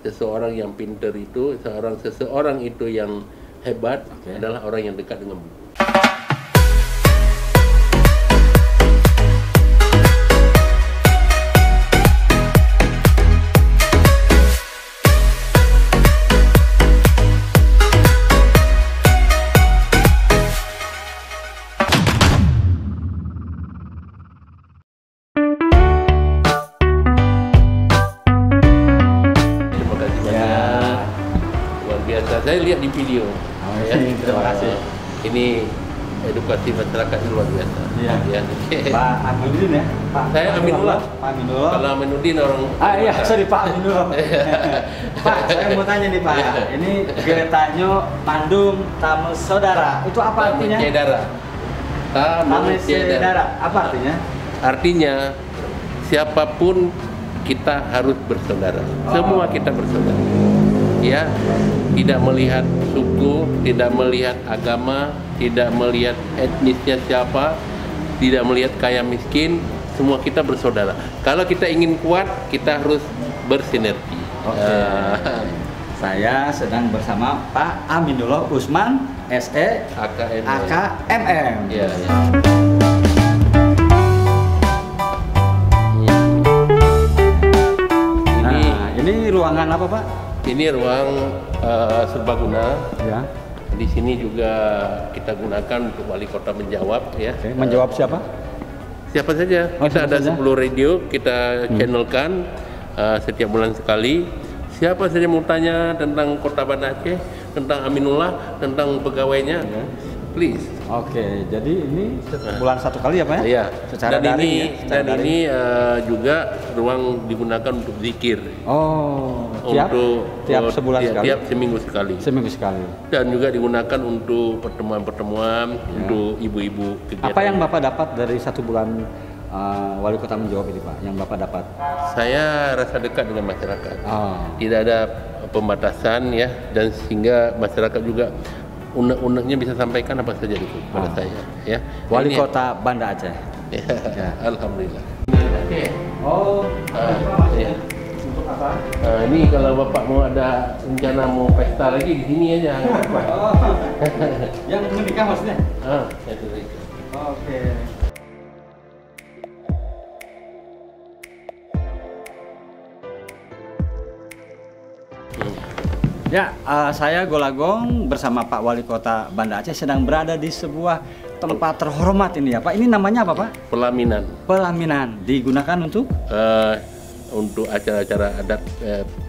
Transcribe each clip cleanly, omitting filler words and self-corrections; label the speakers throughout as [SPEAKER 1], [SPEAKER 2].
[SPEAKER 1] seseorang yang pinter itu, seseorang itu yang hebat adalah orang yang dekat dengan buku. Saya lihat di video.
[SPEAKER 2] Terima kasih.
[SPEAKER 1] Ini edukasi masyarakat luar biasa.
[SPEAKER 2] Iya.
[SPEAKER 1] Ya.
[SPEAKER 2] Pak Aminuddin ya? Pak.
[SPEAKER 1] Saya Aminullah.
[SPEAKER 2] Pak Aminullah.
[SPEAKER 1] Kalau Aminuddin orang.
[SPEAKER 2] Iya, sorry Pak Aminullah. Pak, saya mau tanya nih Pak. Ini Geretanyo Pandum Tamu Saudara. Itu apa artinya? Tamu Saudara. Apa artinya?
[SPEAKER 1] Artinya siapapun kita harus bersaudara. Semua kita bersaudara. Ya, tidak melihat suku, tidak melihat agama, tidak melihat etnisnya siapa, tidak melihat kaya miskin, semua kita bersaudara. Kalau kita ingin kuat, kita harus bersinergi.
[SPEAKER 2] Saya sedang bersama Pak Aminullah Usman, SE, AKMM.
[SPEAKER 1] Ya, ya.
[SPEAKER 2] Ini ruangan apa Pak?
[SPEAKER 1] Ini ruang serbaguna.
[SPEAKER 2] Ya.
[SPEAKER 1] Di sini juga kita gunakan untuk wali kota menjawab, ya.
[SPEAKER 2] Menjawab siapa?
[SPEAKER 1] Siapa saja. Kita ada 10 radio, kita channelkan setiap bulan sekali. Siapa saja mau tanya tentang Kota Banda Aceh, tentang Aminullah, tentang pegawainya, please.
[SPEAKER 2] Oke, jadi ini bulan satu kali ya Pak ya?
[SPEAKER 1] Iya.
[SPEAKER 2] Secara daring
[SPEAKER 1] ini juga ruang digunakan untuk zikir.
[SPEAKER 2] Tiap sebulan sekali?
[SPEAKER 1] Tiap seminggu sekali.
[SPEAKER 2] Seminggu sekali.
[SPEAKER 1] Dan juga digunakan untuk pertemuan-pertemuan untuk ibu-ibu kegiatan.
[SPEAKER 2] Apa yang Bapak dapat dari 1 bulan wali kota menjawab ini Pak? Yang Bapak dapat? Saya
[SPEAKER 1] rasa dekat dengan masyarakat. Tidak ada pembatasan ya, dan sehingga masyarakat juga unek-uneknya bisa sampaikan apa saja itu kepada saya. Ya.
[SPEAKER 2] Wali kota Banda Aceh.
[SPEAKER 1] Ya. Alhamdulillah.
[SPEAKER 2] Ya. Untuk apa?
[SPEAKER 1] Ini kalau Bapak mau ada rencana mau pesta lagi di sini aja.
[SPEAKER 2] Yang menikah maksudnya?
[SPEAKER 1] Itu.
[SPEAKER 2] Oke. Ya, saya Golagong bersama Pak Wali Kota Banda Aceh sedang berada di sebuah tempat terhormat ini ya Pak. Ini namanya apa Pak?
[SPEAKER 1] Pelaminan.
[SPEAKER 2] Pelaminan. Digunakan untuk?
[SPEAKER 1] Untuk acara-acara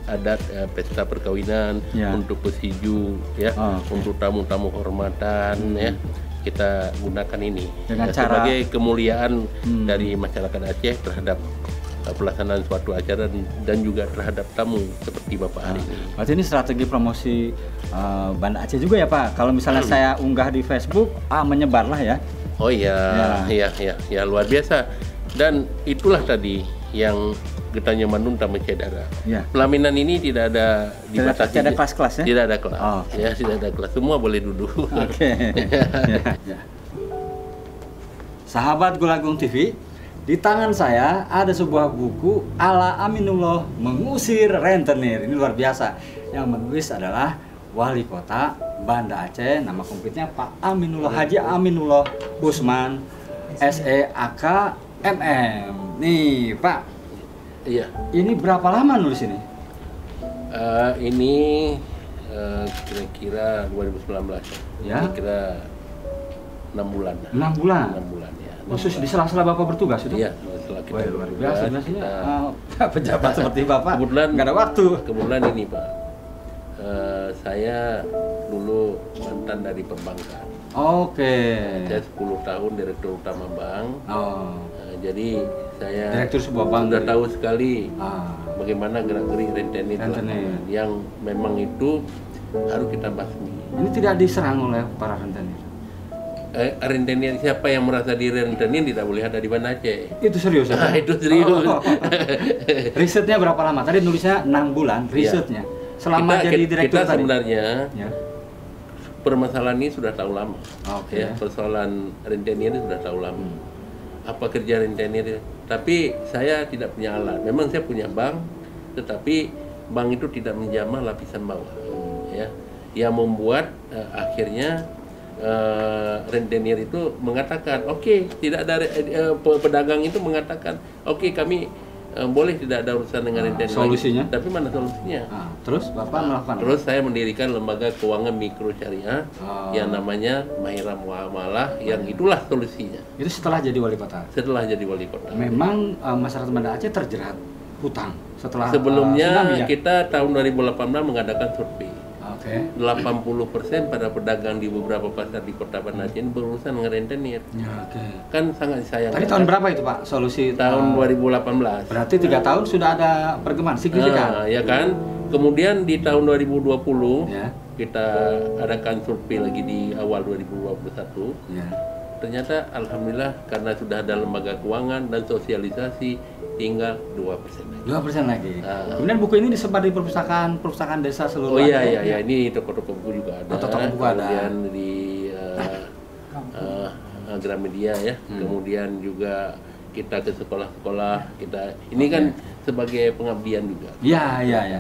[SPEAKER 1] adat pesta perkawinan, untuk pesiju, ya, untuk tamu-tamu kehormatan, ya. Kita gunakan ini sebagai kemuliaan dari masyarakat Aceh terhadap pelaksanaan suatu acara dan juga terhadap tamu seperti Bapak hari ini.
[SPEAKER 2] Berarti ini strategi promosi Banda Aceh juga ya Pak? Kalau misalnya saya unggah di Facebook, menyebarlah ya?
[SPEAKER 1] Oh iya, ya luar biasa. Dan itulah tadi yang Geretanyo Pandum Tamu Saudara. Pelaminan ini tidak ada dibatasi.
[SPEAKER 2] Tidak ada kelas-kelas ya?
[SPEAKER 1] Tidak ada kelas. Ya, tidak ada kelas. Semua boleh duduk.
[SPEAKER 2] Sahabat Golagong TV, di tangan saya ada sebuah buku ala Aminullah Mengusir Rentenir. Ini luar biasa. Yang menulis adalah Wali Kota Banda Aceh. Nama komplitnya Pak Aminullah Haji Aminullah Usman, SE AKMM. Nih Pak.
[SPEAKER 1] Iya.
[SPEAKER 2] Ini berapa lama nulis ini?
[SPEAKER 1] Ini kira-kira 2019. Ya. Kira-kira 6 bulan.
[SPEAKER 2] 6 bulan.
[SPEAKER 1] 6 bulan ya.
[SPEAKER 2] Khusus di sela-sela Bapak bertugas itu?
[SPEAKER 1] Iya, setelah kita
[SPEAKER 2] luar biasa biasanya pejabat
[SPEAKER 1] kita,
[SPEAKER 2] seperti Bapak.
[SPEAKER 1] Kebetulan
[SPEAKER 2] nggak ada waktu.
[SPEAKER 1] Kebetulan ini Pak, saya dulu mantan dari perbankan. Saya 10 tahun direktur utama bank. Jadi saya
[SPEAKER 2] direktur sebuah bank
[SPEAKER 1] sudah tahu sekali bagaimana gerak-gerik rentenir yang memang itu harus kita basmi.
[SPEAKER 2] Ini tidak diserang oleh para rentenir?
[SPEAKER 1] Rentenir, siapa yang merasa diri rentenir tidak boleh ada di Banda Aceh.
[SPEAKER 2] Itu serius ya?
[SPEAKER 1] Itu serius.
[SPEAKER 2] Risetnya berapa lama? Tadi nulisnya 6 bulan risetnya. Selama jadi direktur
[SPEAKER 1] kita sebenarnya permasalahan ini sudah tahu lama. Ya, persoalan rentenir ini sudah tahu lama. Apa kerja rentenir? Tapi saya tidak punya alat. Memang saya punya bank, tetapi bank itu tidak menjamah lapisan bawah, ya, yang membuat akhirnya rentenir itu mengatakan, oke, tidak ada pedagang itu mengatakan, oke, kami boleh tidak ada urusan dengan rentenir.
[SPEAKER 2] Solusinya?
[SPEAKER 1] Tapi mana solusinya?
[SPEAKER 2] Terus Bapak melakukan?
[SPEAKER 1] Terus saya mendirikan lembaga keuangan mikro syariah yang namanya Mahira Muamalah, yang itulah solusinya.
[SPEAKER 2] Itu setelah jadi wali kota?
[SPEAKER 1] Setelah jadi wali kota.
[SPEAKER 2] Memang masyarakat Banda Aceh terjerat hutang setelah
[SPEAKER 1] sebelumnya kita tahun 2018 mengadakan survei.
[SPEAKER 2] Oke.
[SPEAKER 1] 80% pada pedagang di beberapa pasar di Kota Banda Aceh berurusan dengan rentenir.
[SPEAKER 2] Ya, oke.
[SPEAKER 1] Kan sangat disayangkan.
[SPEAKER 2] Tadi tahun berapa itu Pak solusi?
[SPEAKER 1] Tahun 2018.
[SPEAKER 2] Berarti 3 tahun sudah ada perkembangan signifikan.
[SPEAKER 1] Ya kan. Kemudian di tahun 2020
[SPEAKER 2] Ya.
[SPEAKER 1] kita adakan survei lagi di awal 2021.
[SPEAKER 2] Ya.
[SPEAKER 1] Ternyata alhamdulillah karena sudah ada lembaga keuangan dan sosialisasi tinggal 2% lagi.
[SPEAKER 2] 2% lagi. Kemudian buku ini disebar di perpustakaan desa seluruh
[SPEAKER 1] Oh iya
[SPEAKER 2] Aceh.
[SPEAKER 1] iya ini toko-toko buku juga ada.
[SPEAKER 2] Toko buku ada.
[SPEAKER 1] Kemudian di Gramedia ya. Kemudian juga kita ke sekolah-sekolah, ini kan sebagai pengabdian juga.
[SPEAKER 2] Iya, iya, iya.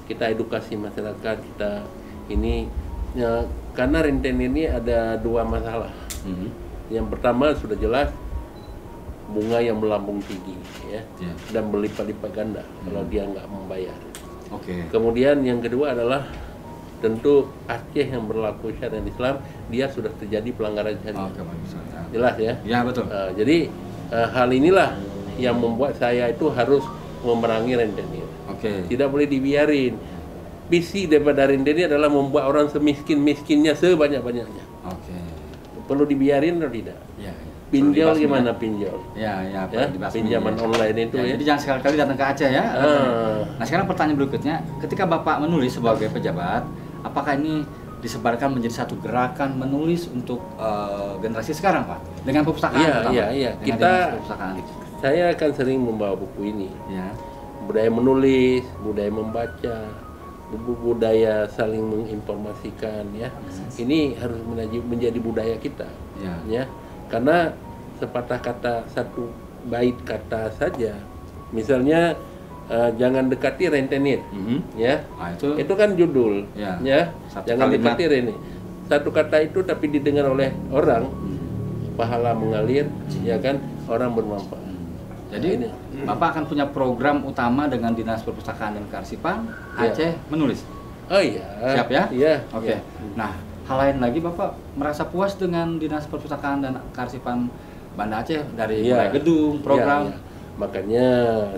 [SPEAKER 1] Kita edukasi masyarakat, kita ini ya, karena rentenir ini ada 2 masalah. Yang pertama sudah jelas bunga yang melambung tinggi ya, dan berlipat-lipat ganda kalau dia nggak membayar. Kemudian yang kedua adalah tentu Aceh yang berlaku syariat Islam, dia sudah terjadi pelanggaran syariat. Jelas ya?
[SPEAKER 2] Ya betul.
[SPEAKER 1] Jadi hal inilah yang membuat saya itu harus memerangi rentenir. Tidak boleh dibiarin. Visi daripada rentenir adalah membuat orang semiskin-miskinnya sebanyak-banyaknya. Perlu dibiarin atau tidak? Pinjol gimana pinjol?
[SPEAKER 2] Ya,
[SPEAKER 1] pinjaman online itu ya.
[SPEAKER 2] Jadi jangan sekali-kali datang ke Aceh ya. Nah sekarang pertanyaan berikutnya, ketika Bapak menulis sebagai pejabat, apakah ini disebarkan menjadi satu gerakan menulis untuk generasi sekarang Pak? Dengan perpustakaan?
[SPEAKER 1] Iya. Saya akan sering membawa buku ini. Budaya menulis, budaya membaca, budaya saling menginformasikan ya. Ini harus menjadi budaya kita. Ya. Karena sepatah kata, satu bait kata saja, misalnya jangan dekati rentenir, ya, itu kan judul, ya, jangan dekati rentenir. Satu kata itu tapi didengar oleh orang, pahala mengalir, ya kan, orang bermanfaat.
[SPEAKER 2] Jadi Bapak akan punya program utama dengan Dinas Perpustakaan dan Kearsipan Aceh menulis.
[SPEAKER 1] Oh iya.
[SPEAKER 2] Siap ya?
[SPEAKER 1] Iya.
[SPEAKER 2] Oke. Nah, hal lain lagi Bapak merasa puas dengan Dinas Perpustakaan dan Kearsipan Banda Aceh dari mulai gedung, program.
[SPEAKER 1] Makanya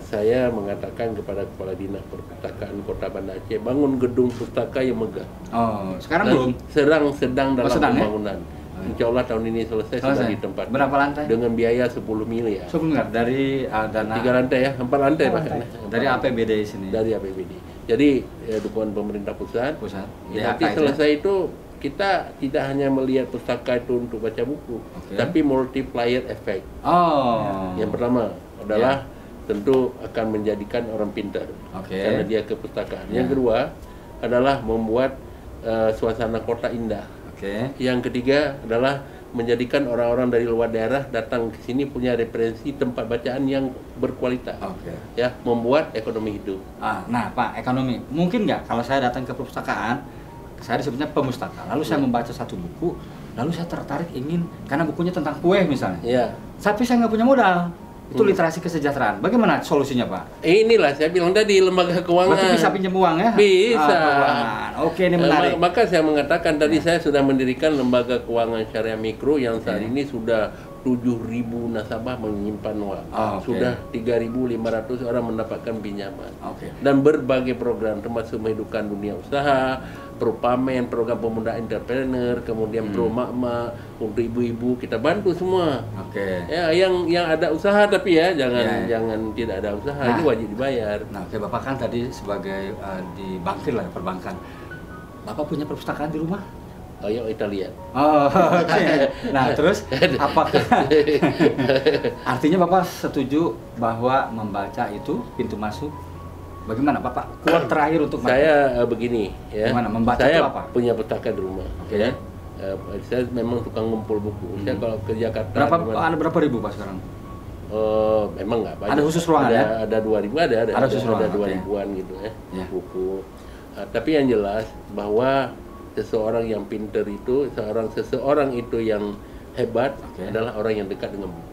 [SPEAKER 1] saya mengatakan kepada Kepala Dinas Perpustakaan Kota Banda Aceh, bangun gedung pustaka yang megah.
[SPEAKER 2] Oh, sekarang belum?
[SPEAKER 1] Sedang dalam pembangunan. Insya Allah tahun ini selesai. Sudah di tempat.
[SPEAKER 2] Berapa lantai?
[SPEAKER 1] Dengan biaya 10 miliar.
[SPEAKER 2] 10 miliar dari dana
[SPEAKER 1] 3 lantai ya, 4 lantai bahkan.
[SPEAKER 2] Dari APBD sini.
[SPEAKER 1] Dari APBD. Jadi dukungan pemerintah pusat.
[SPEAKER 2] Ya,
[SPEAKER 1] nanti selesai itu kita tidak hanya melihat pustaka itu untuk baca buku, tapi multiplier effect. Yang pertama adalah tentu akan menjadikan orang pintar karena dia ke perpustakaan. Yang kedua adalah membuat suasana kota indah. Yang ketiga adalah menjadikan orang-orang dari luar daerah datang ke sini punya referensi tempat bacaan yang berkualitas. Ya, membuat ekonomi hidup.
[SPEAKER 2] Nah, Pak, ekonomi. Mungkin nggak kalau saya datang ke perpustakaan, saya disebutnya pemustaka, lalu saya membaca satu buku, lalu saya tertarik ingin, karena bukunya tentang kue misalnya. Tapi saya nggak punya modal. Itu literasi kesejahteraan. Bagaimana solusinya, Pak?
[SPEAKER 1] Inilah saya bilang tadi, lembaga keuangan.
[SPEAKER 2] Berarti bisa pinjam uang ya?
[SPEAKER 1] Bisa.
[SPEAKER 2] Oke, ini menarik.
[SPEAKER 1] Maka saya mengatakan tadi saya sudah mendirikan lembaga keuangan syariah mikro yang saat ini sudah 7.000 nasabah menyimpan uang. Sudah 3.500 orang mendapatkan pinjaman. Dan berbagai program termasuk menghidupkan dunia usaha, Propamen, program pemuda entrepreneur, kemudian Pro Makma untuk ibu-ibu, kita bantu semua. Ya, yang ada usaha tapi ya jangan tidak ada usaha, itu wajib dibayar.
[SPEAKER 2] Bapak kan tadi sebagai di bankir lah, perbankan. Bapak punya perpustakaan di rumah?
[SPEAKER 1] Oh ya, kita lihat.
[SPEAKER 2] Nah, terus apakah artinya Bapak setuju bahwa membaca itu pintu masuk? Bagaimana Bapak? Kuat terakhir untuk
[SPEAKER 1] saya begini ya.
[SPEAKER 2] Gimana membaca
[SPEAKER 1] saya
[SPEAKER 2] itu apa?
[SPEAKER 1] Punya pustaka di rumah. Ya. Saya memang tukang ngumpul buku. Saya kalau ke Jakarta
[SPEAKER 2] ada berapa ribu Pak sekarang?
[SPEAKER 1] Memang nggak banyak.
[SPEAKER 2] Ada khusus ruangan ya?
[SPEAKER 1] Ada 2000 ada
[SPEAKER 2] khusus ruangan,
[SPEAKER 1] 2000-an gitu ya,
[SPEAKER 2] Ya.
[SPEAKER 1] buku. Tapi yang jelas bahwa seseorang yang pinter itu, seseorang itu yang hebat adalah orang yang dekat dengan buku.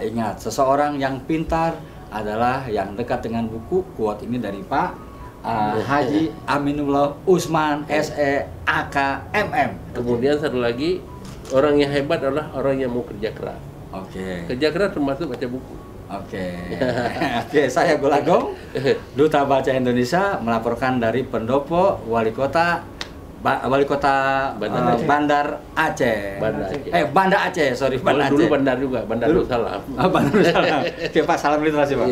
[SPEAKER 2] Ingat, seseorang yang pintar adalah yang dekat dengan buku. Quote ini dari Pak Haji Aminullah Usman SE AK MM.
[SPEAKER 1] Kemudian satu lagi, orang yang hebat adalah orang yang mau kerja keras. Kerja keras termasuk baca buku.
[SPEAKER 2] Oke, saya Golagong, Duta Baca Indonesia melaporkan dari Pendopo, Wali Kota Bandar Aceh. Banda Aceh, sorry, Banda Aceh.
[SPEAKER 1] Dulu Bandar juga, Bandar Darussalam.
[SPEAKER 2] Bandar Darussalam. Oke Pak, salam literasi Pak.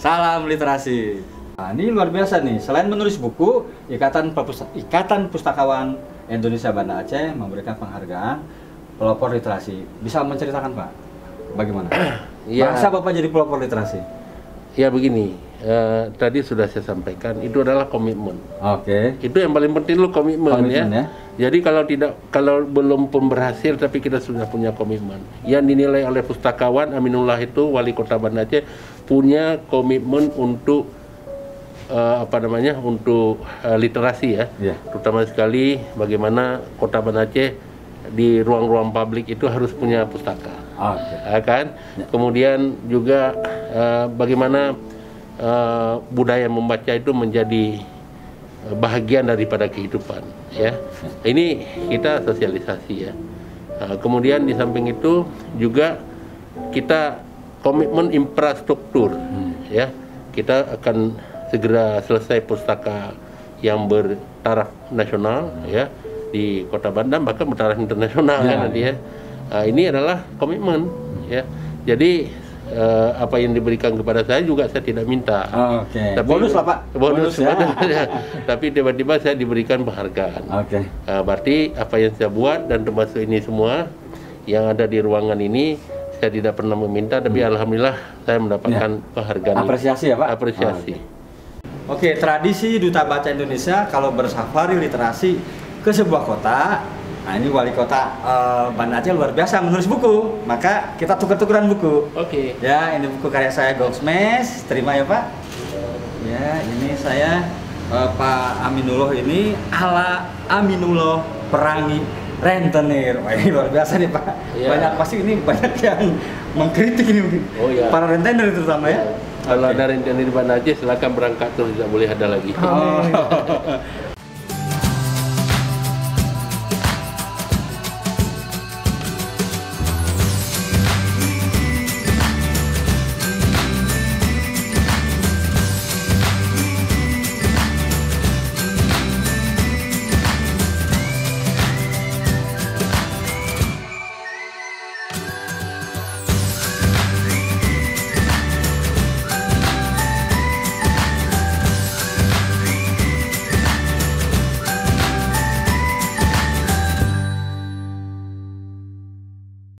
[SPEAKER 2] Salam literasi. Nah, ini luar biasa nih. Selain menulis buku, Ikatan Pustakawan Indonesia Banda Aceh memberikan penghargaan pelopor literasi. Bisa menceritakan Pak, bagaimana? Masa Bapak jadi pelopor literasi?
[SPEAKER 1] Ya begini, tadi sudah saya sampaikan, itu adalah komitmen. Itu yang paling penting lu komitmen ya. Jadi kalau belum berhasil tapi kita sudah punya komitmen. Yang dinilai oleh pustakawan Aminullah itu Wali Kota Banda Aceh punya komitmen untuk untuk literasi ya. Terutama sekali bagaimana Kota Banda Aceh di ruang-ruang publik itu harus punya pustaka. Kemudian juga bagaimana budaya membaca itu menjadi bahagian daripada kehidupan ya. Ini kita sosialisasi ya. Kemudian di samping itu juga kita komitmen infrastruktur ya. Kita akan segera selesai pustaka yang bertaraf nasional ya di Kota Bandar, bahkan bertaraf internasional kan nanti ya. Ini adalah komitmen ya. Jadi apa yang diberikan kepada saya juga saya tidak minta. Tapi
[SPEAKER 2] bonus lah Pak.
[SPEAKER 1] Bonus ya. Tapi tiba-tiba saya diberikan penghargaan. Berarti apa yang saya buat dan termasuk ini semua yang ada di ruangan ini saya tidak pernah meminta, tapi alhamdulillah saya mendapatkan penghargaan.
[SPEAKER 2] Apresiasi ya Pak.
[SPEAKER 1] Apresiasi.
[SPEAKER 2] Tradisi Duta Baca Indonesia kalau bersafari literasi ke sebuah kota. Nah, ini Wali Kota Banda Aceh luar biasa menulis buku, maka kita tuker-tukeran buku. Ya, ini buku karya saya Goldsmith, terima ya Pak. Ya, ini saya Pak Aminullah ini ala Aminullah Perangi Rentenir. Wah, ini luar biasa nih Pak. Pasti ini banyak yang mengkritik ini mungkin. Para rentenir terutama ya.
[SPEAKER 1] Kalau dari rentenir Banda Aceh silakan berangkat terus, tidak boleh ada lagi.